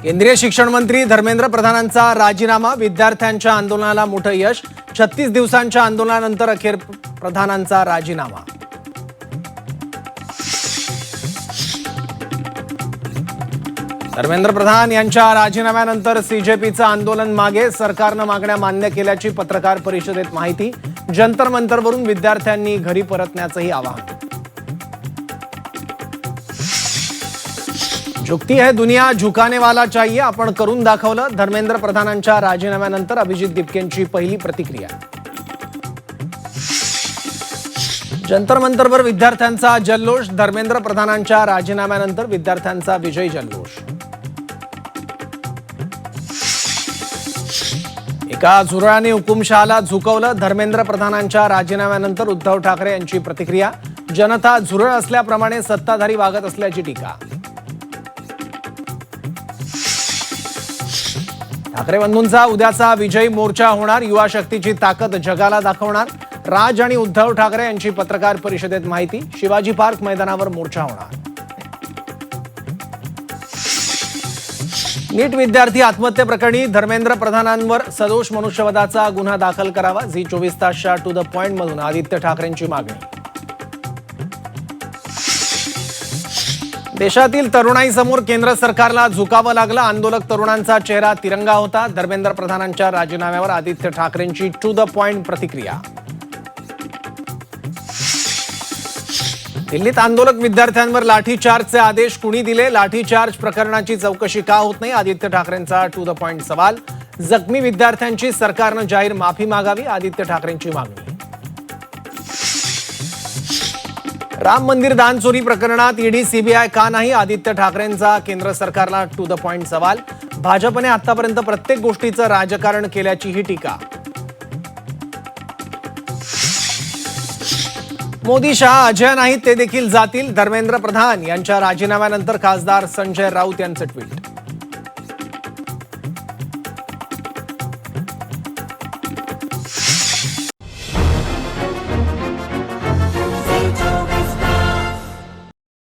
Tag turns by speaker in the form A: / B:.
A: केंद्रीय शिक्षण मंत्री धर्मेंद्र प्रधानांचा राजीनामा, विद्यार्थ्यांच्या आंदोलनाला मोठं यश। 36 दिवसांच्या आंदोलनानंतर अखेर प्रधानांचा राजीनामा। धर्मेंद्र प्रधान यांच्या राजीनाम्यानंतर सीजेपीचं आंदोलन मागे, सरकारनं मागण्या मान्य केल्याची पत्रकार परिषदेत माहिती। जंतर मंतरवरून विद्यार्थ्यांनी घरी परतण्याचंही आवाहन। झुकती है दुनिया, झुकाने वाला चाहिए, आपण करून दाखवलं। धर्मेंद्र प्रधानांच्या राजीनाम्यानंतर अभिजित दिपकेंची पहिली प्रतिक्रिया। जंतर मंतरवर विद्यार्थ्यांचा जल्लोष, धर्मेंद्र प्रधानांच्या राजीनाम्यानंतर विद्यार्थ्यांचा विजयी जल्लोष। एका झुरळाने हुकुमशहाला झुकवलं, धर्मेंद्र प्रधानांच्या राजीनाम्यानंतर उद्धव ठाकरे यांची प्रतिक्रिया। जनता झुरळ असल्याप्रमाणे सत्ताधारी वागत असल्याची टीका। ठाकरे बंधूंचा उद्याचा विजयी मोर्चा होणार, युवा शक्तीची ताकद जगाला दाखवणार। राज आणि उद्धव ठाकरे यांची पत्रकार परिषदेत माहिती। शिवाजी पार्क मैदानावर मोर्चा होणार। नीट विद्यार्थी आत्महत्येप्रकरणी धर्मेंद्र प्रधानांवर सदोष मनुष्यवधाचा गुन्हा दाखल करावा। झी 24 तासच्या टू द पॉइंट मधून आदित्य ठाकरेंची मागणी। देशातील तरुणाईसमोर केंद्र सरकारला झुकावं लागलं, आंदोलक तरुणांचा चेहरा तिरंगा होता। धर्मेंद्र प्रधानांच्या राजीनाम्यावर आदित्य ठाकरेंची टू द पॉइंट प्रतिक्रिया। दिल्लीत आंदोलक विद्यार्थ्यांवर लाठीचार्जचे आदेश कुणी दिले? लाठीचार्ज प्रकरणाची चौकशी का होत नाही? आदित्य ठाकरेंचा टू द पॉइंट सवाल। जखमी विद्यार्थ्यांची सरकारनं जाहीर माफी मागावी, आदित्य ठाकरेंची मागणी। राम मंदिर दान चोरी प्रकरणात ईडी सीबीआय का नाही? आदित्य ठाकरेंचा केंद्र सरकारला टू द पॉइंट सवाल। भाजपने आतापर्यंत प्रत्येक गोष्टीचं राजकारण केल्याची ही टीका। मोदी शहा अजय नाहीत, ते देखील जातील। धर्मेंद्र प्रधान यांच्या राजीनाम्यानंतर खासदार संजय राऊत यांचं ट्विट।